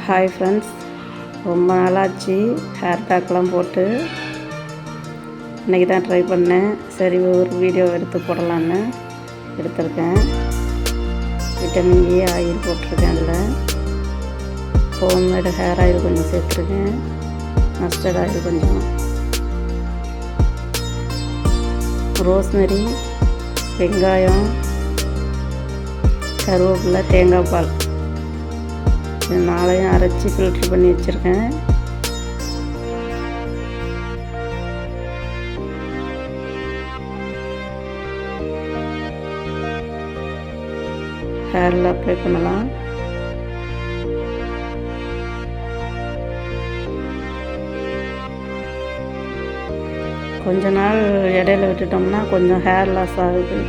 Hi friends, ரொம்ப நாளாச்சு hair பேக்லாம் போட்டு. இன்றைக்கி தான் ட்ரை பண்ணேன். சரி, ஒரு வீடியோ எடுத்து போடலான்னு எடுத்திருக்கேன். விட்டமின் ஏ ஆயில் போட்டிருக்கேன். அதில் ஹோம்மேடு ஹேர் ஆயில் கொஞ்சம் சேர்த்துருக்கேன். மஸ்டர்ட் ஆயில் கொஞ்சம், ரோஸ்மெரி, வெங்காயம், கருவேப்பிலை, தேங்காய் பால் இது நாளையும் அரைச்சி ஃபில்ட்ரு பண்ணி வச்சுருக்கேன். ஹேரில் அப்ளை பண்ணலாம். கொஞ்ச நாள் இடையில விட்டுட்டோம்னா கொஞ்சம் ஹேர் லாஸ் ஆகுது.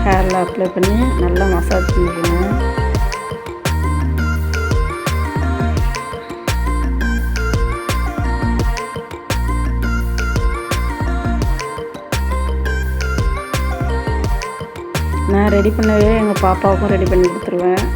ஹேரில் அப்ளை பண்ணி நல்லா மசாஜ் பண்ணிக்கணும். நான் ரெடி பண்ணவே எங்கள் பாப்பாவுக்கும் ரெடி பண்ணி கொடுத்துருவேன்.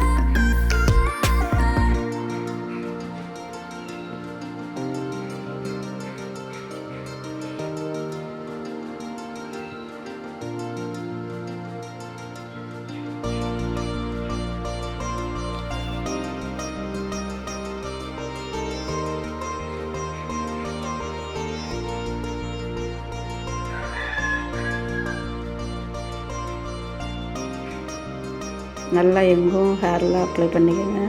நல்லா எங்கும் ஹேரில் அப்ளை பண்ணிக்கோங்க.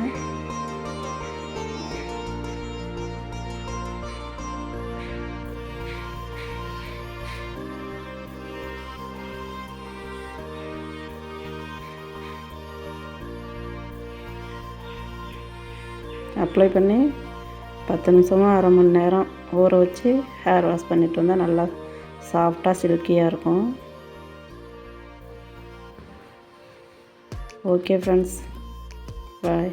அப்ளை பண்ணி 10 நிமிஷமோ அரை மணி நேரம் ஊற வச்சு ஹேர் வாஷ் பண்ணிட்டு வந்தால் நல்லா சாஃப்டாக சில்கியாக இருக்கும். ஓகே ஃப்ரெண்ட்ஸ், பாய்.